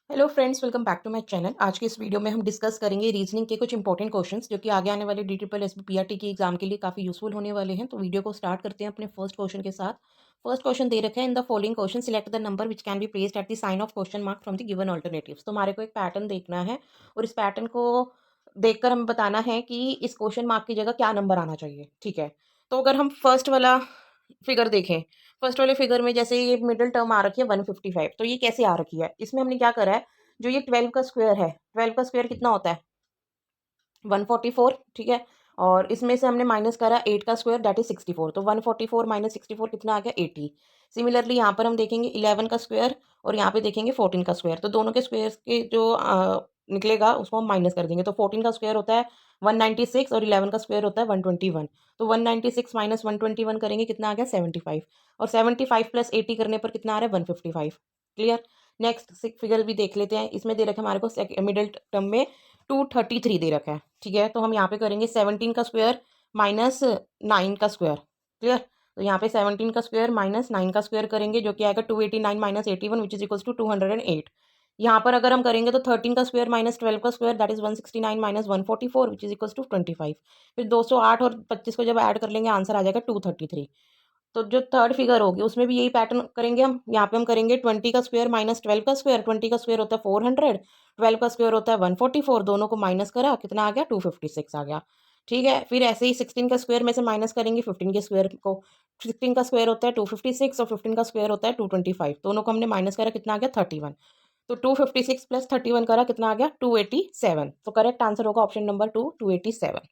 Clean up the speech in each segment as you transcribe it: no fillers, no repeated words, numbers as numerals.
Hello friends, welcome back to my channel. आज के इस वीडियो में हम डिस्कस करेंगे रीजनिंग के कुछ इंपॉर्टेंट क्वेश्चंस जो कि आगे आने वाले DSSB PRT की एग्जाम के लिए काफ़ी यूजफुल होने वाले हैं। तो वीडियो को स्टार्ट करते हैं अपने फर्स्ट क्वेश्चन के साथ। फर्स्ट क्वेश्चन दे रखा है, in the following question select the number which can be placed at the sign of question mark from the given alternatives. तो हमारे को एक पैटर्न देखना है और इस पैटर्न को देखकर हमें बताना है कि इस क्वेश्चन मार्क की जगह क्या नंबर आना चाहिए। ठीक है, तो अगर हम फर्स्ट वाला फिगर देखें, फर्स्ट वाले फिगर में जैसे ये मिडिल टर्म आ रखी है 155, तो ये कैसे आ रखी है? इसमें हमने क्या करा है, जो ये 12 का स्क्वायर है, 12 का स्क्वायर कितना होता है? 144। ठीक है, और इसमें से हमने माइनस करा 8 का स्क्वायर, दैट इज 64। तो 144 माइनस 64 कितना आ गया? 80। सिमिलरली यहाँ पर हम देखेंगे 11 का स्क्वायर और यहाँ पे देखेंगे 14 का स्क्वायर। तो दोनों के स्क्वायर के जो निकलेगा उसको हम माइनस कर देंगे। तो 14 का स्क्वायर होता है 196 और 11 का स्क्वायर होता है 121। तो 196 माइनस 121 करेंगे, कितना आ गया? 75। और 75 प्लस 80 करने पर कितना आ रहा है? 155। क्लियर। नेक्स्ट फिगर भी देख लेते हैं। इसमें दे रखा है हमारे को मिडिल टर्म में 233 दे रखा है। ठीक है, तो हम यहाँ पे करेंगे 17 का स्क्वायर माइनस 9 का स्क्वायर। क्लियर। तो यहाँ पे 17 का स्क्वायर माइनस 9 का स्क्वायर करेंगे, जो कि आएगा 289 minus 81 which is equals to 208। यहाँ पर अगर हम करेंगे तो 13 का स्क्वायर माइनस 12 का square, that is 169 minus 144 which is equals to 25। फिर 208 और 25 को जब ऐड कर लेंगे आंसर आ जाएगा 233। तो जो थर्ड फिगर होगी उसमें भी यही पैटर्न करेंगे हम। यहाँ पे हम करेंगे 20 का स्क्वायर माइनस 12 का स्क्वायर। 20 का स्क्वायर होता है 400, 12 का स्क्वायर होता है 144। दोनों को माइनस करा, कितना आ गया? 256 आ गया। ठीक है, फिर ऐसे ही 16 का स्क्वायर में से माइनस करेंगे 15 के स्क्वायर को। 16 का स्क्वायर होता है 256 और 15 का स्क्वायर होता है 225। दोनों को हमने माइनस करा, कितना आ गया? 31। तो 256 प्लस 31 करा, कितना आ गया? 287। तो करेक्ट आंसर होगा ऑप्शन नंबर 2, 287।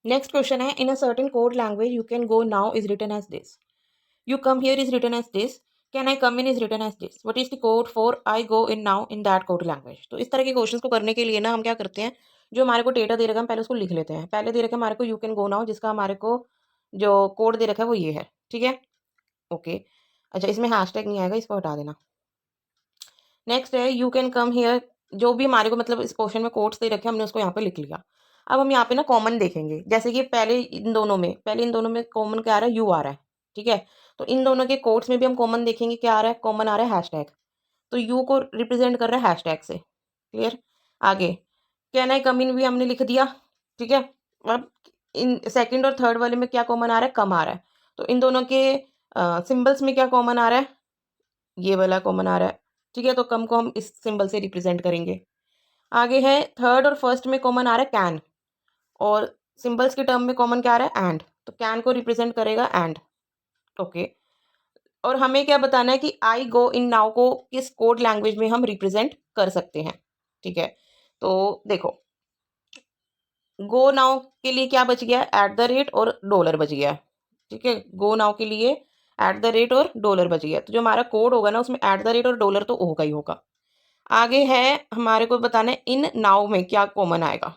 नेक्स्ट क्वेश्चन है, in a certain code language you can go now is written as this, you come here is written as this, can I come in is written as this, what is the code for I go in now in that code language। तो इस तरह के questions को करने के लिए ना हम क्या करते हैं, जो हमारे को डेटा दे रखा है हम पहले उसको लिख लेते हैं। पहले दे रखा है हमारे को यू कैन गो नाउ, जिसका हमारे को जो कोड दे रखा है वो ये है। ठीक है, ओके। अच्छा, इसमें हैशटैग नहीं आएगा, इसको हटा देना। नेक्स्ट है यू कैन कम हियर, जो भी हमारे को मतलब इस क्वेश्चन में कोड्स दे रखे हैं हमने उसको यहाँ पे लिख लिया। अब हम यहाँ पे ना कॉमन देखेंगे, जैसे कि पहले इन दोनों में कॉमन क्या आ रहा है? यू आ रहा है। ठीक है, तो इन दोनों के कोड्स में भी हम कॉमन देखेंगे, क्या आ रहा है? कॉमन आ रहा है हैशटैग। तो यू को रिप्रेजेंट कर रहा है हैशटैग से। क्लियर। आगे कैन आई कम इन भी हमने लिख दिया। ठीक है, अब इन सेकंड और थर्ड वाले में क्या कॉमन आ रहा है? कम आ रहा है। तो इन दोनों के सिंबल्स में क्या कॉमन आ रहा है? ये वाला कॉमन आ रहा है। ठीक है, तो कम को हम इस सिंबल से रिप्रेजेंट करेंगे। आगे है थर्ड और फर्स्ट में कॉमन आ रहा है कैन, और सिंबल्स के टर्म में कॉमन क्या आ रहा है? एंड। तो कैन को रिप्रेजेंट करेगा एंड। ओके, और हमें क्या बताना है कि आई गो इन नाउ को किस कोड लैंग्वेज में हम रिप्रेजेंट कर सकते हैं। ठीक है, तो देखो गो नाउ के लिए क्या बच गया? एट द रेट और डॉलर बच गया। ठीक है, गो नाउ के लिए एट द रेट और डॉलर बच गया। तो जो हमारा कोड होगा ना उसमें एट द रेट और डॉलर तो होगा ही होगा। आगे है हमारे को बताना है इन नाउ में क्या कॉमन आएगा।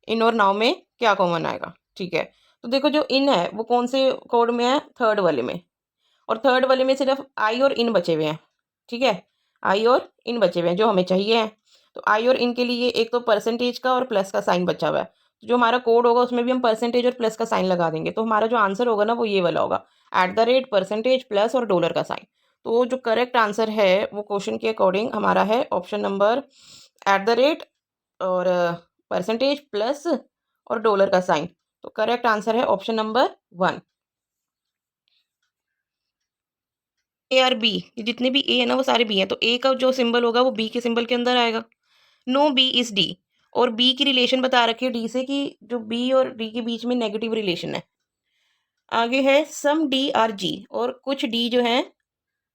इन और नाउ में क्या कॉमन आएगा? ठीक है, तो देखो जो इन है वो कौन से कोड में है? थर्ड वाले में। और थर्ड वाले में सिर्फ आई और इन बचे हुए हैं। ठीक है, आई और इन बचे हुए हैं जो हमें चाहिए हैं। तो आई और इन के लिए एक तो परसेंटेज का और प्लस का साइन बचा हुआ है। तो जो हमारा कोड होगा उसमें भी हम परसेंटेज और प्लस का साइन लगा देंगे। तो हमारा जो आंसर होगा ना वो ये वाला होगा, at the rate, percentage, plus और डॉलर का साइन। तो जो करेक्ट आंसर है वो क्वेश्चन के अकॉर्डिंग हमारा है option number at the rate और परसेंटेज प्लस और डॉलर का साइन। तो करेक्ट आंसर है ऑप्शन नंबर 1। ए और बी, जितने भी ए है ना वो सारे बी हैं। तो ए का जो सिंबल होगा वो बी के सिंबल के अंदर आएगा। नो बी इज डी, और बी की रिलेशन बता रखी है डी से कि जो बी और डी के बीच में नेगेटिव रिलेशन है। आगे है सम डी आर जी, और कुछ डी जो है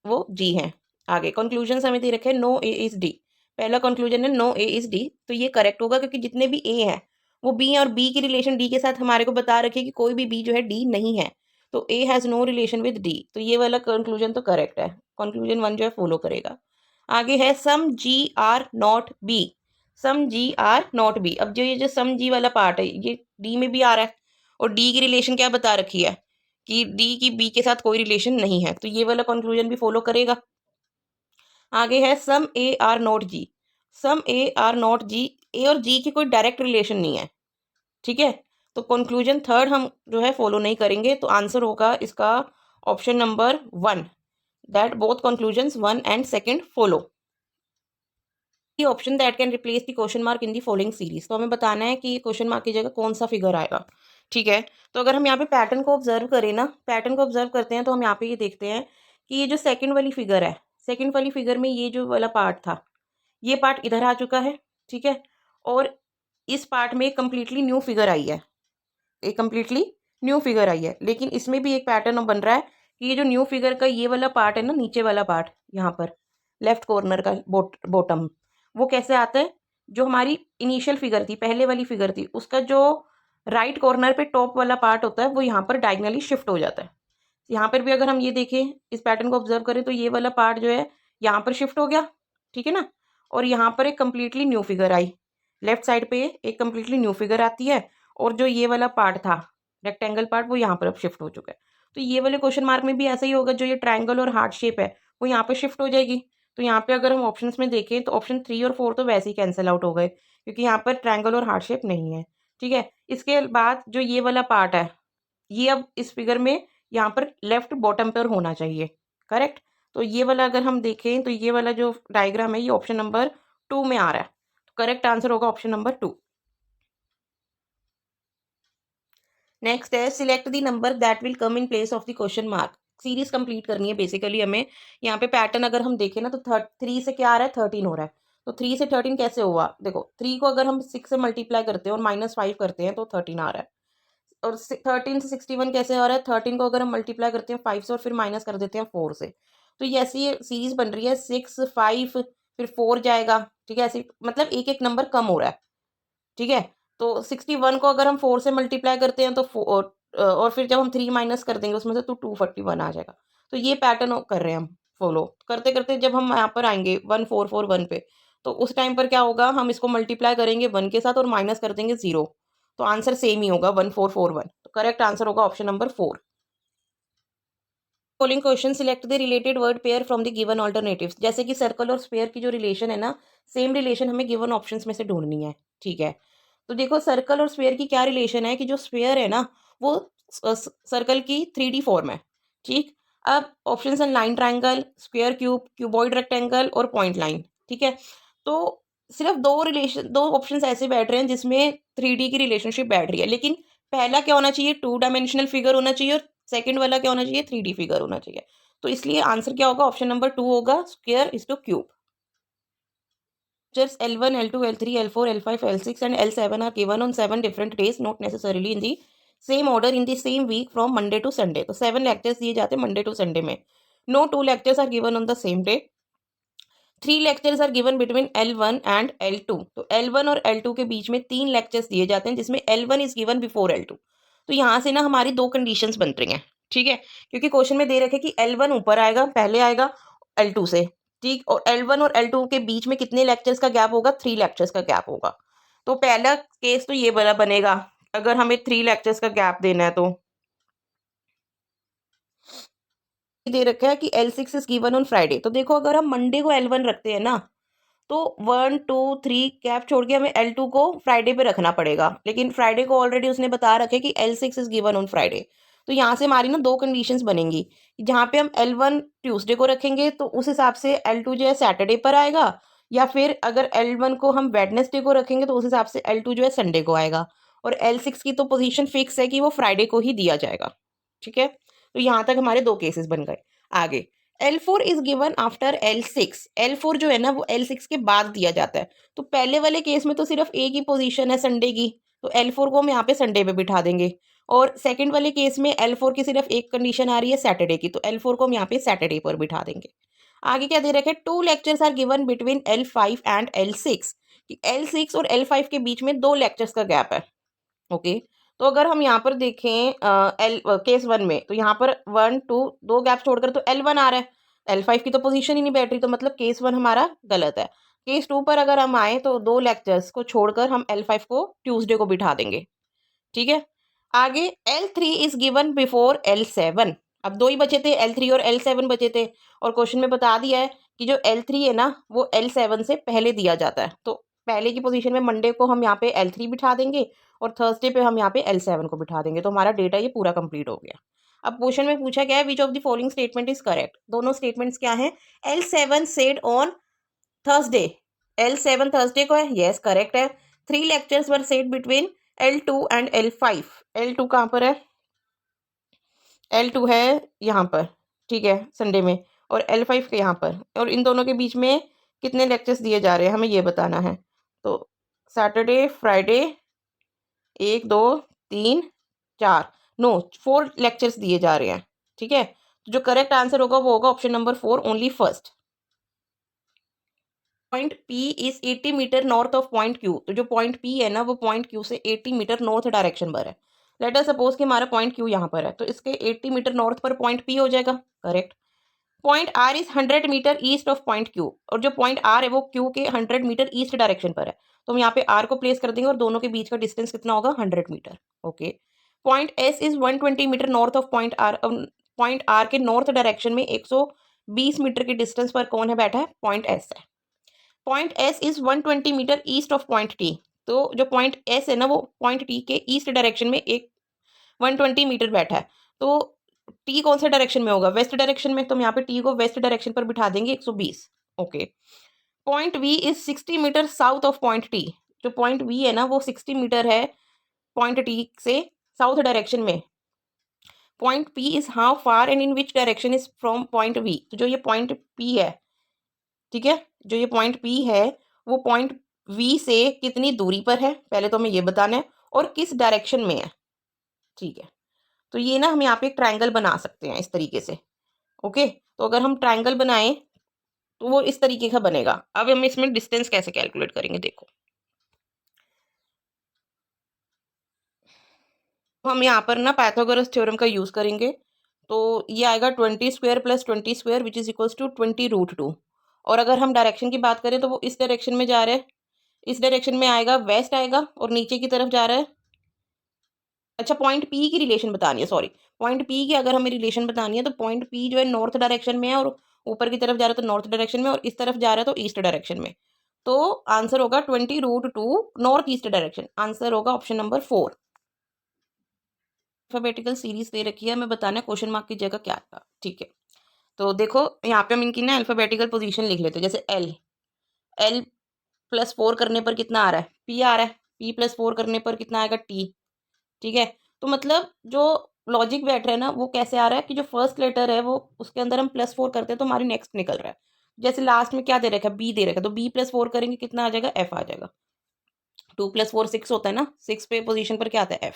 वो जी हैं। आगे कंक्लूजन हमें दे रखे हैं नो ए इज डी। पहला कंक्लूजन है नो ए इज डी, तो ये करेक्ट होगा क्योंकि जितने भी ए हैं वो बी, और बी की रिलेशन डी के साथ हमारे को बता रखी है कि कोई भी बी जो है डी नहीं है। तो A has no relation with D, तो ये वाला कंक्लूजन तो करेक्ट है। कंक्लूजन 1 जो है फॉलो करेगा। आगे है some G are not B. Some G are not B, अब जो ये जो सम जी वाला पार्ट है ये डी में भी आ रहा है, और डी की रिलेशन क्या बता रखी है कि डी की बी के साथ कोई रिलेशन नहीं है। तो ये वाला कंक्लूजन भी फॉलो करेगा। आगे है some A are not G. Some A are not G, A और जी की कोई डायरेक्ट रिलेशन नहीं है। ठीक है, तो कंक्लूजन थर्ड हम जो है फॉलो नहीं करेंगे। तो आंसर होगा इसका option number 1, that both conclusions 1 and 2 follow. The option that can replace the question mark in the following series. तो हमें बताना है कि ये क्वेश्चन मार्क की जगह कौन सा फिगर आएगा। ठीक है, तो अगर हम यहाँ पे पैटर्न को ऑब्जर्व करें ना, पैटर्न को ऑब्जर्व करते हैं तो हम यहाँ पे ये देखते हैं कि ये जो सेकंड वाली फिगर है, सेकंड वाली फिगर में ये जो वाला पार्ट था, ये पार्ट इधर आ चुका है। ठीक है, और इस पार्ट में एक कम्प्लीटली न्यू फिगर आई है, एक कम्प्लीटली न्यू फिगर आई है। लेकिन इसमें भी एक पैटर्न बन रहा है कि ये जो न्यू फिगर का ये वाला पार्ट है ना, नीचे वाला पार्ट यहाँ पर लेफ्ट कॉर्नर का बॉटम, वो कैसे आता है, जो हमारी इनिशियल फिगर थी, पहले वाली फिगर थी, उसका जो राइट कॉर्नर पे टॉप वाला पार्ट होता है वो यहाँ पर डायगनली शिफ्ट हो जाता है। यहाँ पर भी अगर हम ये देखें, इस पैटर्न को ऑब्जर्व करें, तो ये वाला पार्ट जो है यहाँ पर शिफ्ट हो गया। ठीक है ना, और यहाँ पर एक कम्प्लीटली न्यू फिगर आई, लेफ्ट साइड पे एक कम्प्लीटली न्यू फिगर आती है, और जो ये वाला पार्ट था रेक्टेंगल पार्ट, वो यहाँ पर अब शिफ्ट हो चुका है। तो ये वाले क्वेश्चन मार्क में भी ऐसा ही होगा, जो ये ट्रायंगल और हार्ट शेप है वो यहाँ पे शिफ्ट हो जाएगी। तो यहाँ पे अगर हम ऑप्शंस में देखें तो ऑप्शन 3 और 4 तो वैसे ही कैंसिल आउट हो गए, क्योंकि यहाँ पर ट्रायंगल और हार्ट शेप नहीं है। ठीक है, इसके बाद जो ये वाला पार्ट है, ये अब इस फिगर में यहाँ पर लेफ्ट बॉटम पर होना चाहिए। करेक्ट, तो ये वाला अगर हम देखें तो ये वाला जो डायग्राम है ये ऑप्शन नंबर 2 में आ रहा है। तो करेक्ट आंसर होगा ऑप्शन नंबर 2। नेक्स्ट है select the number that will come in place of the question mark. Series complete करनी है बेसिकली हमें। यहाँ पे पैटर्न अगर हम देखें ना, तो 3 से क्या आ रहा है, 13 हो रहा है। तो 3 से 13 कैसे हुआ, देखो 3 को अगर हम 6 से मल्टीप्लाई करते हैं और -5 करते हैं तो 13 आ रहा है। और 13 से 61 कैसे आ रहा है, 13 को अगर हम मल्टीप्लाई करते हैं 5 से और फिर माइनस कर देते हैं 4 से। तो ये ऐसी सीरीज बन रही है, 6 5 फिर 4 जाएगा। ठीक है, ऐसे मतलब एक एक नंबर कम हो रहा है। ठीक है, तो 61 को अगर हम 4 से मल्टीप्लाई करते हैं तो और फिर जब हम 3 माइनस कर देंगे उसमें से, तो 241 आ जाएगा। तो ये पैटर्न कर रहे हैं हम फॉलो करते करते। जब हम यहाँ पर आएंगे 1441 पे, तो उस टाइम पर क्या होगा, हम इसको मल्टीप्लाई करेंगे 1 के साथ और माइनस कर देंगे 0। तो आंसर सेम ही होगा 1441। तो करेक्ट आंसर होगा option number 4। Following question select the related word pair from the given alternatives. जैसे कि सर्कल और स्क्वायर की जो रिलेशन है ना, सेम रिलेशन हमें गिवन ऑप्शंस में से ढूंढनी है। ठीक है, तो देखो सर्कल और स्क्वायर की क्या रिलेशन है, कि जो स्क्वायर है ना वो सर्कल की 3D फॉर्म है। ठीक, अब ऑप्शन है line triangle, square cube, cuboid rectangle और पॉइंट लाइन। ठीक है, तो सिर्फ दो ऑप्शंस ऐसे बैठ रहे हैं जिसमें 3D की रिलेशनशिप बैठ रही है, लेकिन पहला क्या होना चाहिए, 2 डायमेंशनल फिगर होना चाहिए, और सेकंड वाला क्या होना चाहिए, 3D फिगर होना चाहिए। तो इसलिए आंसर क्या होगा, ऑप्शन नंबर 2 होगा, square is two cube. Just L1, L2, L3, L4, L5, L6 and L7 are given on 7 different days, not necessarily in the same order in the same week from Monday to Sunday. तो 7 lectures दिए जाते हैं Monday to Sunday में। No 2 lectures are given on the same day. 3 lectures are given between L1 and L2. तो L1 और L2 के बीच में 3 lectures दिए जाते हैं, जिसमें L1 is given before L2। तो यहाँ से ना हमारी दो कंडीशंस बन रही हैं। ठीक है, क्योंकि क्वेश्चन में दे रखे कि L1 ऊपर आएगा, पहले आएगा L2 से। ठीक, और L1 और L2 के बीच में कितने लेक्चर्स का गैप होगा, 3 लेक्चर्स का गैप होगा। तो पहला केस तो ये वाला बनेगा, अगर हमें 3 लेक्चर्स का गैप देना है तो दे रखा है कि L6 is given on Friday. तो देखो अगर हम मंडे को L1 रखते हैं ना, तो 1 2 3 गैप छोड़ के हमें L2 को फ्राइडे पे रखना पड़ेगा, लेकिन फ्राइडे को ऑलरेडी उसने बता रखे कि L6 is given on Friday. तो यहाँ से हमारी ना दो कंडीशंस बनेंगी, जहाँ पे हम L1 ट्यूसडे को रखेंगे तो उस हिसाब से L2 जो है सैटरडे पर आएगा, या फिर अगर L1 को हम वेडनेसडे को रखेंगे तो उस हिसाब से L2 जो है संडे को आएगा। और L6 की तो पोजीशन फिक्स है कि वो फ्राइडे को ही दिया जाएगा। ठीक है, तो यहाँ तक हमारे दो केसेस बन गए। आगे L4 is given after L6। L4 जो है ना वो L6 के बाद दिया जाता है। तो पहले वाले केस में तो सिर्फ एक ही पोजीशन है संडे की, तो L4 को हम यहाँ पे संडे पे बिठा देंगे। और सेकंड वाले केस में L4 की सिर्फ एक कंडीशन आ रही है सैटरडे की, तो L4 को हम यहाँ पे सैटरडे पर बिठा देंगे। आगे क्या दे रखे, 2 lectures are given between L5 and L6। कि L6 और L5 के बीच में 2 लेक्चर्स का गैप है। ओके, तो अगर हम यहाँ पर देखें केस 1 में, तो यहाँ पर 1 2 दो गैप छोड़कर तो L1 आ रहा है, L5 की तो पोजीशन ही नहीं बैठ रही, तो मतलब केस 1 हमारा गलत है। केस 2 पर अगर हम आए तो 2 लेक्चर्स को छोड़कर हम L5 को ट्यूसडे को बिठा देंगे। ठीक है, आगे L3 is given before L7। अब दो ही बचे थे, L3 और L7 बचे थे, और क्वेश्चन में बता दिया है कि जो L3 है ना वो L7 से पहले दिया जाता है। तो पहले की पोजीशन में मंडे को हम यहाँ पे L3 बिठा देंगे, और थर्सडे पे हम यहाँ पे L7 को बिठा देंगे। तो हमारा डेटा ये पूरा कंप्लीट हो गया। अब क्वेश्चन में पूछा गया है which of the following statement is correct. दोनों स्टेटमेंट्स क्या हैं, L7 said on Thursday L7 Thursday को है, यस करेक्ट है। 3 lectures were set between L2 and L5। L2 कहाँ पर है? L2 है यहाँ पर, ठीक है, संडे में, और L5 के यहाँ पर, और इन दोनों के बीच में कितने लेक्चर्स दिए जा रहे हैं हमें ये बताना है। तो सैटरडे फ्राइडे 1 2 3 4, नो 4 लेक्चर्स दिए जा रहे हैं, ठीक है। तो जो करेक्ट आंसर होगा वो होगा option number 4, only first. Point P is 80 metre north of point Q। तो जो पॉइंट P है ना वो पॉइंट Q से 80 मीटर नॉर्थ डायरेक्शन पर है। लेट अस सपोज कि हमारा पॉइंट Q यहाँ पर है, तो इसके 80 मीटर नॉर्थ पर पॉइंट P हो जाएगा, correct. Point R is 100 metre east of point Q, और जो पॉइंट R है वो Q के 100 मीटर ईस्ट डायरेक्शन पर है। तो हम यहाँ पे R को प्लेस कर देंगे और दोनों के बीच का डिस्टेंस कितना होगा? 100 metre, okay. Point S is 120 metre north of point R। Point R के नॉर्थ डायरेक्शन में 120 मीटर के डिस्टेंस पर कौन है बैठा है? पॉइंट S है। Point S is 120 metre east of point T। तो जो पॉइंट S है ना वो पॉइंट T के ईस्ट डायरेक्शन में एक 120 मीटर बैठा है। तो T कौन से डायरेक्शन में होगा? वेस्ट डायरेक्शन में, तो हम यहाँ पे T को वेस्ट डायरेक्शन पर बिठा देंगे 120, okay. Point V is 60 metre south of point T। जो पॉइंट V है ना वो 60 मीटर है पॉइंट T से साउथ डायरेक्शन में। Point P is how far and in which direction is from point V। तो जो ये पॉइंट P है, ठीक है, जो ये पॉइंट P है वो पॉइंट V से कितनी दूरी पर है, पहले तो हमें ये बताना है, और किस डायरेक्शन में है, ठीक है। तो ये ना हम यहाँ पे एक ट्रायंगल बना सकते हैं इस तरीके से, ओके। तो अगर हम ट्रायंगल बनाएं तो वो इस तरीके का बनेगा। अब हम इसमें डिस्टेंस कैसे कैलकुलेट करेंगे, देखो। तो हम यहाँ पर ना पाइथागोरस थ्योरम का यूज करेंगे। तो ये आएगा 20 square plus 20 square which is equals to 20√2। और अगर हम डायरेक्शन की बात करें तो वो इस डायरेक्शन में जा रहा है, इस डायरेक्शन में आएगा, वेस्ट आएगा, और नीचे की तरफ जा रहा है। अच्छा, पॉइंट P की रिलेशन बतानी है, सॉरी, पॉइंट P की अगर हमें रिलेशन बतानी है तो पॉइंट P जो है नॉर्थ डायरेक्शन में है, और ऊपर की तरफ जा रहा है तो नॉर्थ डायरेक्शन में, और इस तरफ जा रहा है तो ईस्ट डायरेक्शन में। तो आंसर होगा 20√2 नॉर्थ ईस्ट डायरेक्शन। आंसर होगा ऑप्शन नंबर 4। अल्फाबेटिकल सीरीज दे रखी है, मैं बताना क्वेश्चन मार्क की जगह क्या था, ठीक है। तो देखो यहाँ पे हम इनकी ना अल्फाबेटिकल पोजीशन लिख लेते हैं। जैसे L +4 करने पर कितना आ रहा है? P आ रहा है। P +4 करने पर कितना आएगा? T, ठीक है। तो मतलब जो लॉजिक बैठ रहा है ना वो कैसे आ रहा है कि जो फर्स्ट लेटर है वो उसके अंदर हम +4 करते हैं तो हमारी नेक्स्ट निकल रहा है। जैसे लास्ट में क्या दे रखा है? B दे रखा है, तो B +4 करेंगे कितना आ जाएगा? F आ जाएगा। 2 + 4 6 होता है ना, 6 पे पोजीशन पर क्या आता है? F,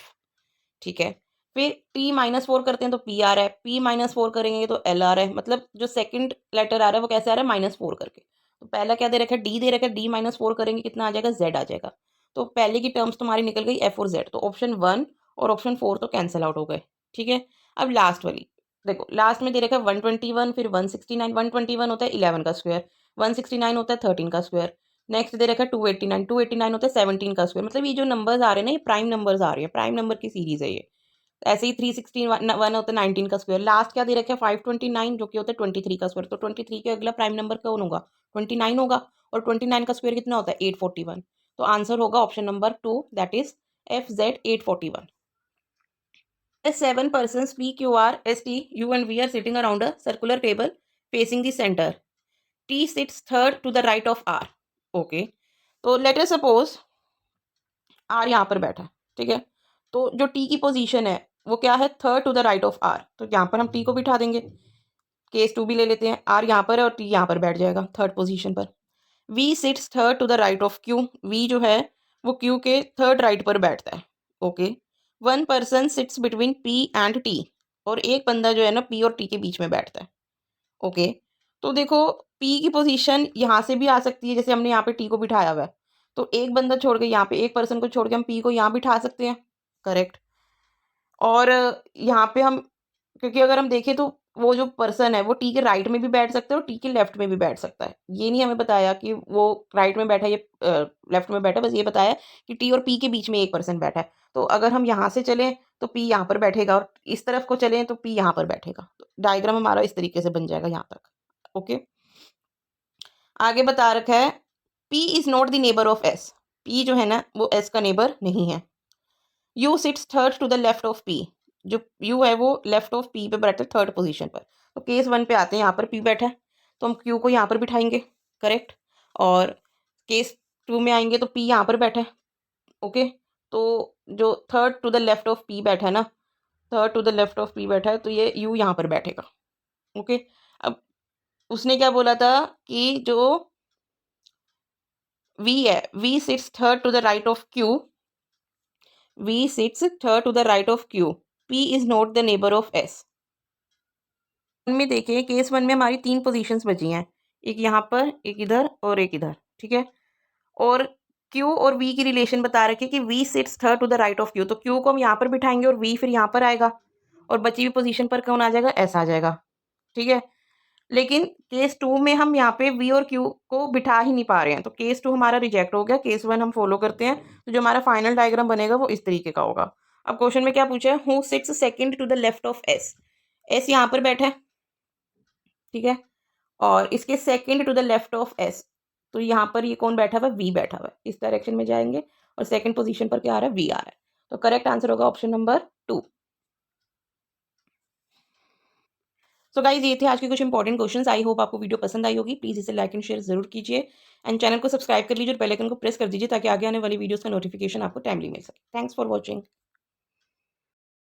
ठीक है। फिर T-4 करते हैं तो P आ रहा है, P-4 करेंगे तो L आ रहा है। मतलब जो सेकंड लेटर आ रहा है वो कैसे आ रहा है? -4 करके। तो पहला क्या दे रखा है? D दे रखा है, D-4 करेंगे कितना आ जाएगा? Z आ जाएगा। तो पहले की टर्म्स तुम्हारी निकल गई F और Z। तो ऑप्शन 1 और ऑप्शन 4 तो कैंसिल आउट हो गए, ठीक है। अब लास्ट वाली देखो, लास्ट में दे रखा है 121, फिर 169। 121 होता है 11 का स्क्वायर, 169 होता है 13 का स्क्वायर। नेक्स्ट दे रखा है 289, 289 होता है 17 का स्क्वायर। मतलब ये जो नंबर्स आ रहे हैं ना ये प्राइम नंबर्स आ रहे हैं, प्राइम नंबर की सीरीज है ये। ऐसे ही 361 होता है 19 का स्क्वायर। लास्ट क्या दे रखा है? 529 जो कि होता है 23 का स्क्वायर। तो 23 के अगला प्राइम नंबर कौन होगा? 29 होगा। और 29 का स्क्वायर कितना होता है? 841। तो आंसर होगा option number 2, that is FZ 841। Seven persons P, Q, R, S, T, U and V are sitting around a circular table facing the center. T sits third to the right of R. Okay. तो let us suppose R यहाँ पर बैठा है, ठीक है। तो जो T की पोजीशन है वो क्या है? Third to the right of R। तो यहाँ पर हम T को बिठा देंगे। केस 2 भी ले लेते हैं। R यहाँ पर है और T यहाँ पर बैठ जाएगा थर्ड पोजीशन पर। V sits third to the right of Q। V जो है वो Q के थर्ड राइट पर बैठता है, okay. One person sits between P and T। और एक बंदा जो है ना P और T के बीच में बैठता है, ओके। तो देखो P की पोजीशन यहाँ से भी आ सकती है, जैसे हमने यहाँ पे T को बिठाया हुआ है। तो एक बंदा छोड़ के यहाँ पे एक पर्सन को छोड़ के हम P को यहाँ बिठा सकते हैं, करेक्ट। और यहाँ पे हम, क्योंकि अगर हम देखें तो वो जो पर्सन है वो T के राइट में भी बैठ सकता है और T के लेफ्ट में भी बैठ सकता है। ये नहीं हमें बताया कि वो राइट में बैठा है या लेफ्ट में बैठा है, बस ये बताया कि T और P के बीच में एक पर्सन बैठा है। तो अगर हम यहाँ से चलें तो P यहाँ पर बैठेगा, और इस तरफ को चलें तो P यहाँ पर बैठेगा। तो डायग्राम हमारा इस तरीके से बन जाएगा यहाँ तक, ओके। आगे बता रखा है P is not the neighbour of S। P जो है ना वो S का नेबर नहीं है। U sits third to the left of P। जो U है वो लेफ्ट ऑफ P पे बैठा है थर्ड पोजीशन पर। तो केस 1 पे आते हैं, यहाँ पर P बैठा है तो हम Q को यहाँ पर बिठाएंगे, करेक्ट। और केस 2 में आएंगे तो P यहाँ पर बैठा है, ओके। तो जो third to the left of P बैठा है ना, third to the left of P बैठा है, तो ये U यहाँ पर बैठेगा, ओके। अब उसने क्या बोला था कि जो V है, V sits third to the right of Q, V sits third to the right of Q. P is not the neighbor of S. में देखें, केस 1 में हमारी 3 पोजीशंस बची हैं, एक यहाँ पर, एक इधर और एक इधर, ठीक है। और Q और V की रिलेशन बता रखी है कि V sits third to the right of Q, तो Q को हम यहाँ पर बिठाएंगे और V फिर यहाँ पर आएगा, और बची हुई पोजीशन पर कौन आ जाएगा, S आ जाएगा, ठीक है। लेकिन केस 2 में हम यहाँ पे V और Q को बिठा ही नहीं पा रहे हैं, तो केस 2 हमारा रिजेक्ट हो गया, केस 1 हम फॉलो करते हैं। तो जो हमारा फाइनल डायग्राम बनेगा वो इस तरीके का होगा। अब क्वेश्चन में क्या पूछा है, who sits second to the left of S। S यहाँ पर बैठा है, ठीक है, और इसके second to the left of S, तो यहाँ पर ये कौन बैठा हुआ है, V बैठा हुआ है। इस डायरेक्शन में जाएंगे और सेकंड पोजीशन पर क्या आ रहा है, V आ रहा है। तो करेक्ट आंसर होगा ऑप्शन नंबर 2। सो गाइज, ये थे आज के कुछ इंपॉर्टेंट क्वेश्चंस। आई होप आपको वीडियो पसंद आई होगी। प्लीज़ इसे लाइक एंड शेयर जरूर कीजिए, एंड चैनल को सब्सक्राइब कर लीजिए और बेल आइकन को प्रेस कर दीजिए ताकि आगे आने वाली वीडियोस का नोटिफिकेशन आपको टाइमली मिल सके। Thanks for watching.